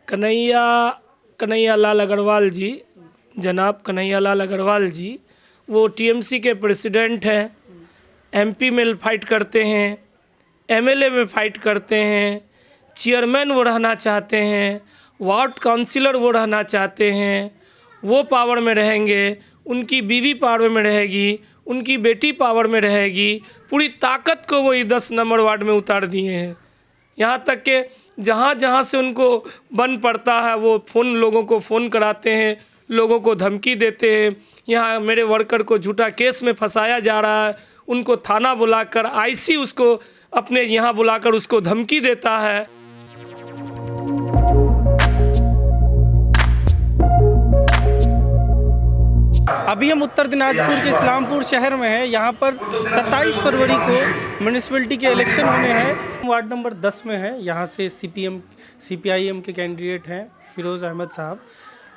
कन्हैया कन्हैया लाल अग्रवाल जी, जनाब कन्हैया लाल अग्रवाल जी, वो टीएमसी के प्रेसिडेंट हैं। एमपी में फाइट करते हैं, एमएलए में फाइट करते हैं, चेयरमैन वो रहना चाहते हैं, वार्ड काउंसिलर वो रहना चाहते हैं। वो पावर में रहेंगे, उनकी बीवी पावर में रहेगी, उनकी बेटी पावर में रहेगी। पूरी ताकत को वो 10 नंबर वार्ड में उतार दिए हैं। यहाँ तक कि जहाँ जहाँ से उनको बन पड़ता है वो लोगों को फ़ोन कराते हैं, लोगों को धमकी देते हैं। यहाँ मेरे वर्कर को झूठा केस में फंसाया जा रहा है, उनको थाना बुलाकर आईसी उसको अपने यहाँ बुलाकर उसको धमकी देता है। अभी हम उत्तर दिनाजपुर के इस्लामपुर शहर में हैं। यहाँ पर 27 फरवरी को म्यूनिसिपैलिटी के इलेक्शन होने हैं। वार्ड नंबर 10 में है। यहाँ से सीपीआईएम के कैंडिडेट हैं फिरोज़ अहमद साहब,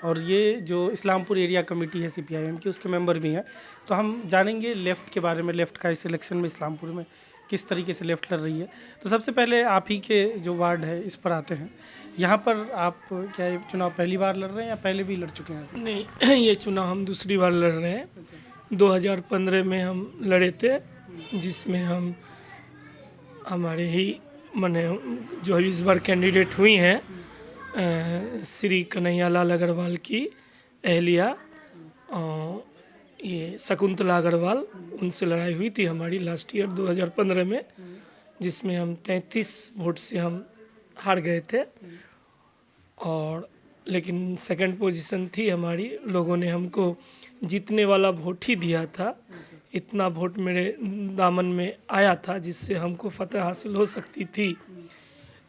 और ये जो इस्लामपुर एरिया कमेटी है सीपीआईएम की, उसके मेंबर भी हैं। तो हम जानेंगे लेफ़्ट के बारे में, लेफ़्ट का इस इलेक्शन में इस्लामपुर में किस तरीके से लेफ़्ट लड़ रही है। तो सबसे पहले आप ही के जो वार्ड है इस पर आते हैं। यहाँ पर आप क्या ये चुनाव पहली बार लड़ रहे हैं या पहले भी लड़ चुके हैं? नहीं, ये चुनाव हम दूसरी बार लड़ रहे हैं। 2015 में हम लड़े थे, जिसमें हमारे ही माने जो इस बार कैंडिडेट हुई हैं श्री कन्हैया लाल अग्रवाल की अहलिया, और ये शकुंतला अग्रवाल, उनसे लड़ाई हुई थी हमारी लास्ट ईयर 2015 में, जिसमें हम 33 वोट से हम हार गए थे। और लेकिन सेकंड पोजीशन थी हमारी, लोगों ने हमको जीतने वाला वोट ही दिया था। इतना वोट मेरे दामन में आया था जिससे हमको फतह हासिल हो सकती थी।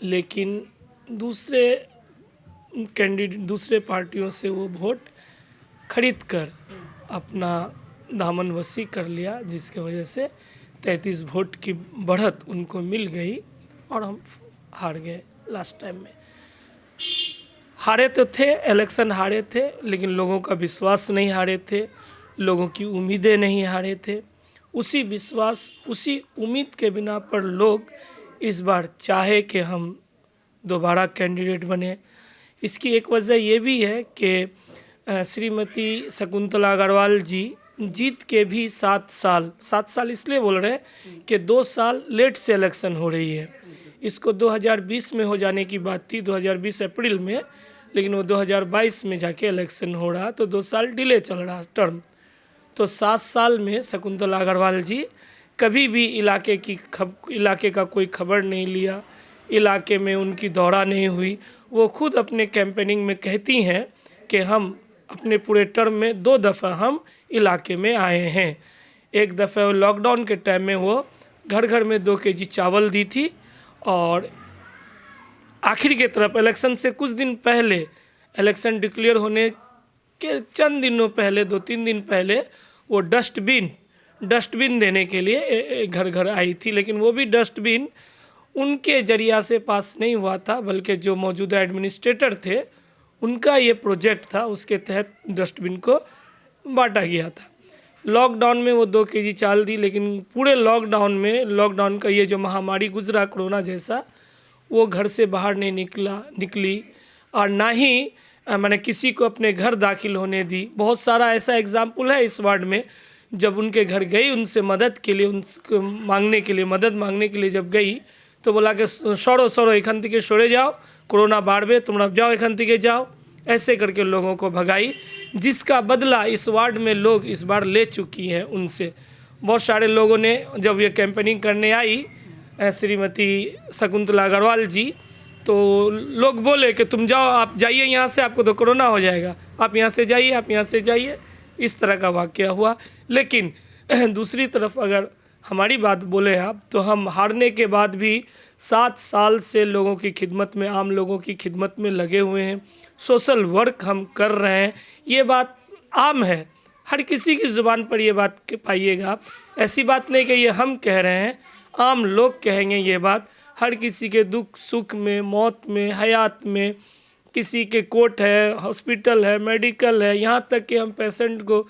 लेकिन दूसरे पार्टियों से वो वोट खरीद कर अपना दामन वसी कर लिया, जिसके वजह से 33 वोट की बढ़त उनको मिल गई और हम हार गए। लास्ट टाइम में हारे तो थे, इलेक्शन हारे थे, लेकिन लोगों का विश्वास नहीं हारे थे, लोगों की उम्मीदें नहीं हारे थे। उसी विश्वास, उसी उम्मीद के बिना पर लोग इस बार चाहे कि हम दोबारा कैंडिडेट बने। इसकी एक वजह ये भी है कि श्रीमती शकुंतला अग्रवाल जी जीत के भी 7 साल इसलिए बोल रहे हैं कि 2 साल लेट से इलेक्शन हो रही है। इसको 2020 में हो जाने की बात थी, 2020 अप्रैल में, लेकिन वो 2022 में जाके इलेक्शन हो रहा, तो 2 साल डिले चल रहा टर्म। तो 7 साल में शकुंतला अग्रवाल जी कभी भी इलाके का कोई खबर नहीं लिया, इलाके में उनकी दौरा नहीं हुई। वो खुद अपने कैंपेनिंग में कहती हैं कि हम अपने पूरे टर्म में 2 दफ़ा हम इलाके में आए हैं। एक दफ़ा लॉकडाउन के टाइम में वो घर घर में 2 केजी चावल दी थी, और आखिर की तरफ इलेक्शन से कुछ दिन पहले, इलेक्शन डिक्लेयर होने के चंद दिनों पहले, 2-3 दिन पहले, वो डस्टबिन देने के लिए घर घर आई थी। लेकिन वो भी डस्टबिन उनके जरिया से पास नहीं हुआ था, बल्कि जो मौजूदा एडमिनिस्ट्रेटर थे उनका ये प्रोजेक्ट था, उसके तहत डस्टबिन को बांटा गया था। लॉकडाउन में वो 2 केजी चावल दी, लेकिन पूरे लॉकडाउन का ये जो महामारी गुजरा कोरोना जैसा, वो घर से बाहर नहीं निकली, और ना ही मैंने किसी को अपने घर दाखिल होने दी। बहुत सारा ऐसा एग्जाम्पल है इस वार्ड में, जब उनके घर गई उनसे मदद मांगने के लिए जब गई, तो बोला कि सौरो एखन থেকে সরে जाओ, कोरोना बाढ़ तुम जाओ, एखन থেকে जाओ, ऐसे करके लोगों को भगाई, जिसका बदला इस वार्ड में लोग इस बार ले चुकी हैं उनसे। बहुत सारे लोगों ने जब ये कैंपेनिंग करने आई श्रीमती शकुंतला अग्रवाल जी, तो लोग बोले कि तुम जाओ, आप जाइए यहाँ से, आपको तो कोरोना हो जाएगा, आप यहाँ से जाइए, आप यहाँ से जाइए। इस तरह का वाक़या हुआ। लेकिन दूसरी तरफ अगर हमारी बात बोले आप, तो हम हारने के बाद भी 7 साल से लोगों की खिदमत में, आम लोगों की खिदमत में लगे हुए हैं। सोशल वर्क हम कर रहे हैं। ये बात आम है, हर किसी की ज़ुबान पर ये बात पाइएगा आप। ऐसी बात नहीं कि ये हम कह रहे हैं, आम लोग कहेंगे ये बात। हर किसी के दुख सुख में, मौत में, हयात में, किसी के कोर्ट है, हॉस्पिटल है, मेडिकल है, यहाँ तक कि हम पेशेंट को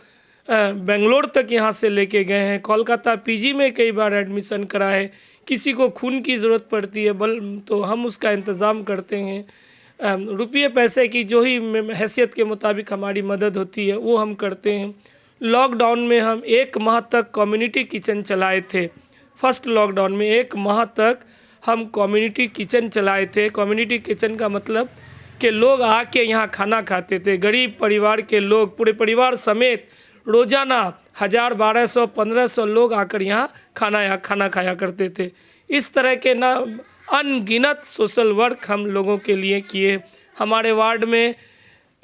बेंगलोर तक यहाँ से लेके गए हैं, कोलकाता पीजी में कई बार एडमिशन कराए। किसी को खून की ज़रूरत पड़ती है तो हम उसका इंतज़ाम करते हैं। रुपये पैसे की जो ही हैसियत के मुताबिक हमारी मदद होती है वो हम करते हैं। लॉकडाउन में हम 1 माह तक कम्युनिटी किचन चलाए थे। फर्स्ट लॉकडाउन में 1 माह तक हम कम्युनिटी किचन चलाए थे। कम्युनिटी किचन का मतलब कि लोग आके यहाँ खाना खाते थे। गरीब परिवार के लोग पूरे परिवार समेत रोज़ाना 1000, 1200, 1500 लोग आकर यहाँ खाना खाया करते थे। इस तरह के ना अनगिनत सोशल वर्क हम लोगों के लिए किए। हमारे वार्ड में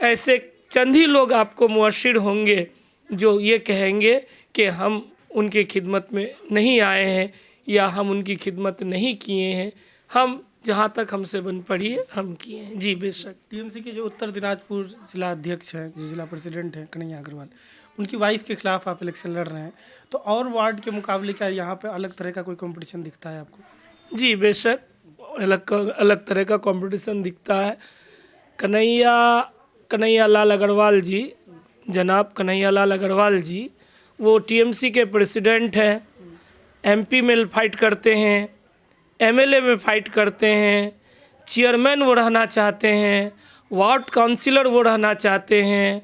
ऐसे चंद ही लोग आपको मुअश्शिर होंगे जो ये कहेंगे कि हम उनकी खिदमत में नहीं आए हैं या हम उनकी खिदमत नहीं किए हैं। हम जहाँ तक हमसे बन पड़ी है हम किए हैं। जी बेशक। टीएमसी के जो उत्तर दिनाजपुर जिला अध्यक्ष हैं, जो जिला प्रेसिडेंट हैं कन्हैया अग्रवाल, उनकी वाइफ के खिलाफ आप इलेक्शन लड़ रहे हैं, तो और वार्ड के मुकाबले क्या यहाँ पे अलग तरह का कोई कंपटीशन दिखता है आपको? जी बेशक, अलग तरह का कंपटीशन दिखता है। कन्हैया लाल अग्रवाल जी, जनाब कन्हैया लाल अग्रवाल जी, वो टीएमसी के प्रेसिडेंट हैं। एमपी में फाइट करते हैं, एमएलए में फाइट करते हैं, चेयरमैन वो रहना चाहते हैं, वार्ड काउंसिलर वो रहना चाहते हैं।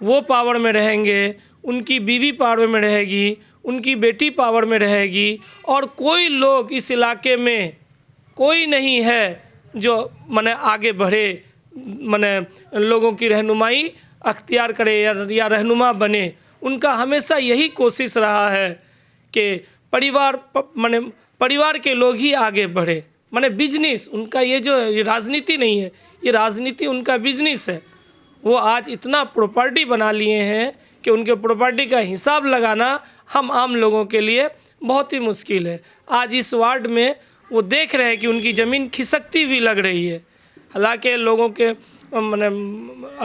वो पावर में रहेंगे, उनकी बीवी पावर में रहेगी, उनकी बेटी पावर में रहेगी, और कोई लोग इस इलाके में कोई नहीं है जो माने आगे बढ़े, माने लोगों की रहनुमाई अख्तियार करे या रहनुमा बने। उनका हमेशा यही कोशिश रहा है कि परिवार के लोग ही आगे बढ़े। माने बिजनेस उनका, ये राजनीति नहीं है, ये राजनीति उनका बिजनेस है। वो आज इतना प्रॉपर्टी बना लिए हैं कि उनके प्रॉपर्टी का हिसाब लगाना हम आम लोगों के लिए बहुत ही मुश्किल है। आज इस वार्ड में वो देख रहे हैं कि उनकी ज़मीन खिसकती हुई लग रही है। हालांकि लोगों के माने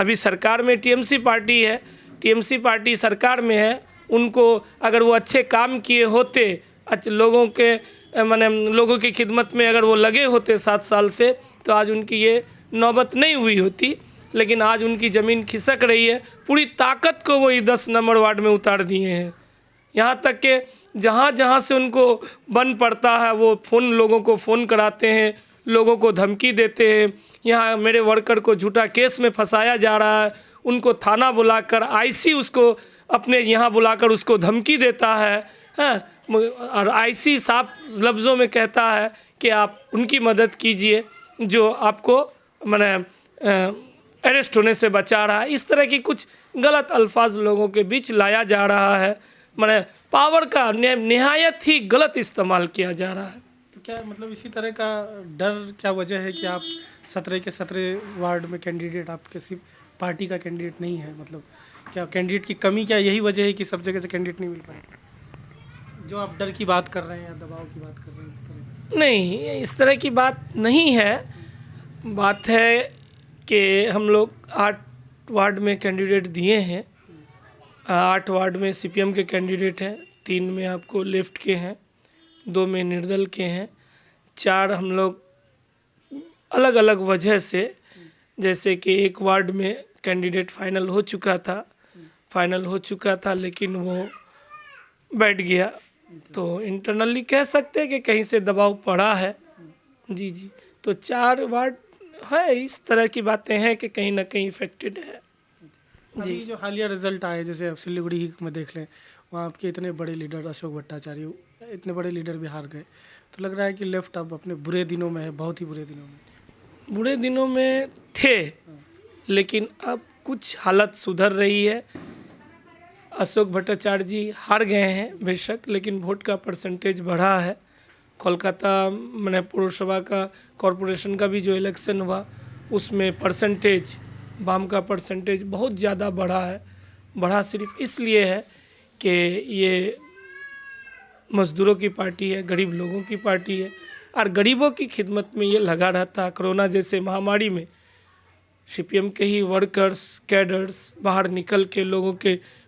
अभी सरकार में टीएमसी पार्टी है, टीएमसी पार्टी सरकार में है। उनको अगर वो अच्छे काम किए होते, लोगों की खिदमत में अगर वो लगे होते 7 साल से, तो आज उनकी ये नौबत नहीं हुई होती। लेकिन आज उनकी ज़मीन खिसक रही है। पूरी ताकत को वो 10 नंबर वार्ड में उतार दिए हैं। यहाँ तक कि जहाँ से उनको बन पड़ता है वो लोगों को फ़ोन कराते हैं, लोगों को धमकी देते हैं। यहाँ मेरे वर्कर को झूठा केस में फंसाया जा रहा है, उनको थाना बुलाकर आईसी उसको अपने यहाँ बुलाकर उसको धमकी देता है, और आईसी साफ लफ्ज़ों में कहता है कि आप उनकी मदद कीजिए जो आपको अरेस्ट होने से बचा रहा है। इस तरह की कुछ गलत अल्फाज लोगों के बीच लाया जा रहा है। पावर का निहायत ही गलत इस्तेमाल किया जा रहा है। तो क्या मतलब इसी तरह का डर, क्या वजह है कि आप 17 के 17 वार्ड में कैंडिडेट, आप किसी पार्टी का कैंडिडेट नहीं है? मतलब क्या कैंडिडेट की कमी, क्या यही वजह है कि सब जगह से कैंडिडेट नहीं मिल पाए? जो आप डर की बात कर रहे हैं या दबाव की बात कर रहे हैं, इस तरह? नहीं, इस तरह की बात नहीं है। बात है कि हम लोग 8 वार्ड में कैंडिडेट दिए हैं। 8 वार्ड में सीपीएम के कैंडिडेट हैं, 3 में आपको लेफ्ट के हैं, 2 में निर्दल के हैं, 4 हम लोग अलग अलग वजह से, जैसे कि 1 वार्ड में कैंडिडेट फाइनल हो चुका था लेकिन वो बैठ गया, तो इंटरनली कह सकते हैं कि कहीं से दबाव पड़ा है। जी, तो 4 वार्ड है। इस तरह की बातें हैं कि कहीं ना कहीं इफेक्टेड है। जी, जो हालिया रिजल्ट आए, जैसे अब सिलीगुड़ी में देख लें, वहाँ आपके इतने बड़े लीडर अशोक भट्टाचार्य, इतने बड़े लीडर भी हार गए, तो लग रहा है कि लेफ्ट अब अपने बुरे दिनों में है, बहुत ही बुरे दिनों में। बुरे दिनों में थे, लेकिन अब कुछ हालत सुधर रही है। अशोक भट्टाचार्य जी हार गए हैं बेशक, लेकिन वोट का परसेंटेज बढ़ा है। कोलकाता पौरसभा का, कॉरपोरेशन का भी जो इलेक्शन हुआ उसमें परसेंटेज, वाम का परसेंटेज बहुत ज़्यादा बढ़ा है। बढ़ा सिर्फ इसलिए है कि ये मज़दूरों की पार्टी है, गरीब लोगों की पार्टी है, और गरीबों की खिदमत में ये लगा रहता है। कोरोना जैसे महामारी में सीपीएम के ही वर्कर्स, कैडर्स बाहर निकल के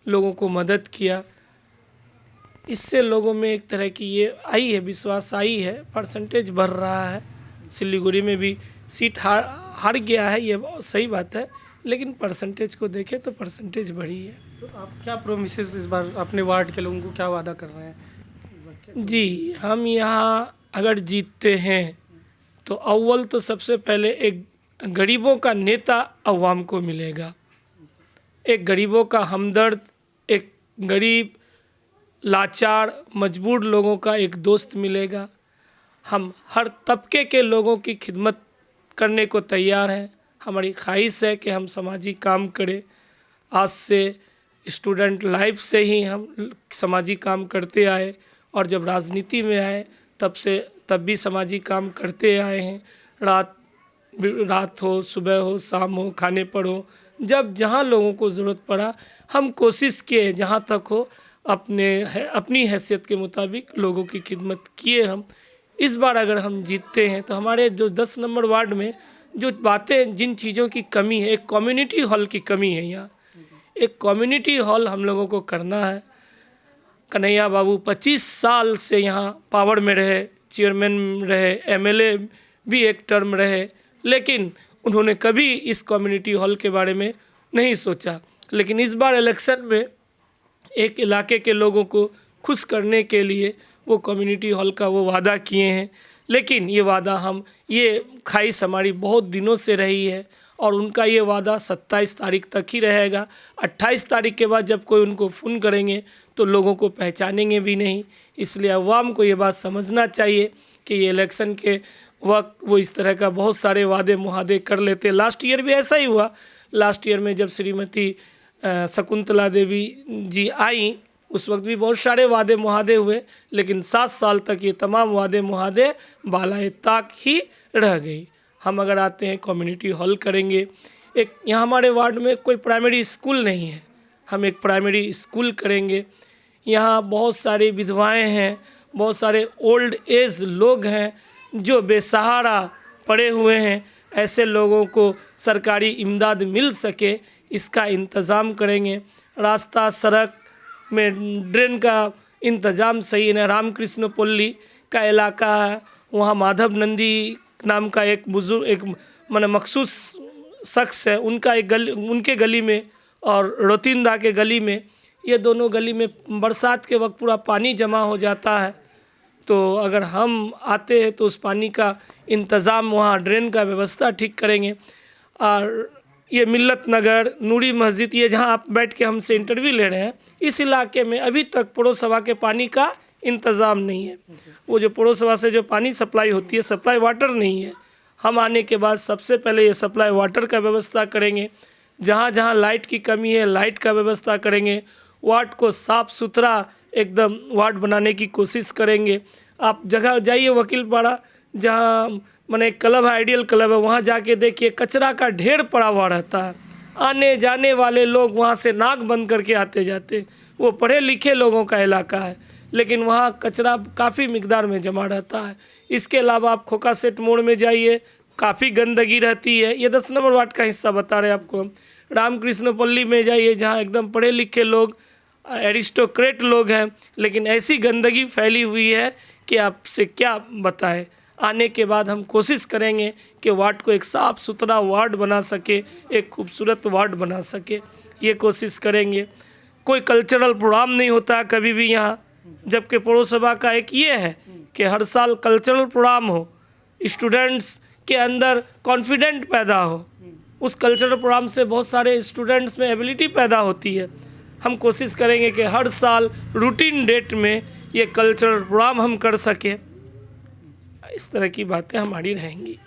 लोगों को मदद किया। इससे लोगों में एक तरह की ये आई है, विश्वास आई है, परसेंटेज बढ़ रहा है। सिलीगुड़ी में भी सीट हार गया है, ये सही बात है, लेकिन परसेंटेज को देखें तो परसेंटेज बढ़ी है। तो आप क्या प्रोमिसेस इस बार अपने वार्ड के लोगों को क्या वादा कर रहे हैं? जी, हम यहाँ अगर जीतते हैं तो अव्वल तो सबसे पहले एक गरीबों का नेता अवाम को मिलेगा, एक गरीबों का हमदर्द, एक गरीब लाचार मजबूर लोगों का एक दोस्त मिलेगा। हम हर तबके के लोगों की खिदमत करने को तैयार हैं। हमारी ख्वाहिश है कि हम सामाजिक काम करें। आज से स्टूडेंट लाइफ से ही हम सामाजिक काम करते आए और जब राजनीति में आए तब भी सामाजिक काम करते आए हैं। रात हो, सुबह हो, शाम हो, खाने पर हो, जब जहाँ लोगों को ज़रूरत पड़ा हम कोशिश किए जहाँ तक हो अपनी हैसियत के मुताबिक लोगों की खिदमत किए हम। इस बार अगर हम जीतते हैं तो हमारे जो 10 नंबर वार्ड में जो बातें जिन चीज़ों की कमी है, एक कम्युनिटी हॉल की कमी है। यहाँ एक कम्युनिटी हॉल हम लोगों को करना है। कन्हैया बाबू 25 साल से यहाँ पावर में रहे, चेयरमैन रहे, एमएलए भी एक टर्म रहे, लेकिन उन्होंने कभी इस कम्युनिटी हॉल के बारे में नहीं सोचा। लेकिन इस बार इलेक्शन में एक इलाके के लोगों को खुश करने के लिए वो कम्युनिटी हॉल का वो वादा किए हैं। लेकिन ये ख्वाहिश हमारी बहुत दिनों से रही है और उनका ये वादा 27 तारीख तक ही रहेगा। 28 तारीख के बाद जब कोई उनको फ़ोन करेंगे तो लोगों को पहचानेंगे भी नहीं। इसलिए अवाम को ये बात समझना चाहिए कि ये इलेक्शन के वक्त वो इस तरह का बहुत सारे वादे मुहादे कर लेते। लास्ट ईयर भी ऐसा ही हुआ। लास्ट ईयर में जब श्रीमती शकुंतला देवी जी आई उस वक्त भी बहुत सारे वादे मुहादे हुए, लेकिन 7 साल तक ये तमाम वादे मुहादे बालाए ताक ही रह गई। हम अगर आते हैं कम्युनिटी हॉल करेंगे। एक यहाँ हमारे वार्ड में कोई प्राइमरी स्कूल नहीं है, हम एक प्राइमरी स्कूल करेंगे। यहाँ बहुत सारी विधवाएं हैं, बहुत सारे ओल्ड एज लोग हैं जो बेसहारा पड़े हुए हैं। ऐसे लोगों को सरकारी इमदाद मिल सके इसका इंतज़ाम करेंगे। रास्ता सड़क में ड्रेन का इंतज़ाम सही है। रामकृष्ण पल्ली का इलाका है, वहाँ माधव नंदी नाम का एक बुजुर्ग एक मखसूस शख्स है, उनके गली में और रोतिंदा के गली में, ये दोनों गली में बरसात के वक्त पूरा पानी जमा हो जाता है। तो अगर हम आते हैं तो उस पानी का इंतज़ाम, वहाँ ड्रेन का व्यवस्था ठीक करेंगे। और ये मिल्लत नगर, नूरी मस्जिद, ये जहाँ आप बैठ के हमसे इंटरव्यू ले रहे हैं, इस इलाके में अभी तक पड़ोसवा के पानी का इंतज़ाम नहीं है। वो जो पड़ोसवा से जो पानी सप्लाई होती है, सप्लाई वाटर नहीं है। हम आने के बाद सबसे पहले ये सप्लाई वाटर का व्यवस्था करेंगे। जहाँ जहाँ लाइट की कमी है लाइट का व्यवस्था करेंगे। वार्ड को साफ़ सुथरा एकदम वार्ड बनाने की कोशिश करेंगे। आप जगह जाइए वकीलपाड़ा, जहाँ मैंने एक क्लब है, आइडियल क्लब है, वहाँ जाके देखिए कचरा का ढेर पड़ा हुआ रहता है। आने जाने वाले लोग वहाँ से नाक बंद करके आते जाते। वो पढ़े लिखे लोगों का इलाका है, लेकिन वहाँ कचरा काफ़ी मिकदार में जमा रहता है। इसके अलावा आप खोखा सेट मोड़ में जाइए, काफ़ी गंदगी रहती है। ये 10 नंबर वार्ड का हिस्सा बता रहे हैं आपको। रामकृष्ण पल्ली में जाइए, जहाँ एकदम पढ़े लिखे लोग, एरिस्टोक्रेट लोग हैं, लेकिन ऐसी गंदगी फैली हुई है कि आपसे क्या बताएं। आने के बाद हम कोशिश करेंगे कि वार्ड को एक साफ़ सुथरा वार्ड बना सके, एक खूबसूरत वार्ड बना सके, ये कोशिश करेंगे। कोई कल्चरल प्रोग्राम नहीं होता है कभी भी यहाँ, जबकि पड़ोसभा का एक ये है कि हर साल कल्चरल प्रोग्राम हो, स्टूडेंट्स के अंदर कॉन्फिडेंट पैदा हो। उस कल्चरल प्रोग्राम से बहुत सारे स्टूडेंट्स में एबिलिटी पैदा होती है। हम कोशिश करेंगे कि हर साल रूटीन डेट में ये कल्चरल प्रोग्राम हम कर सकें। इस तरह की बातें हमारी रहेंगी।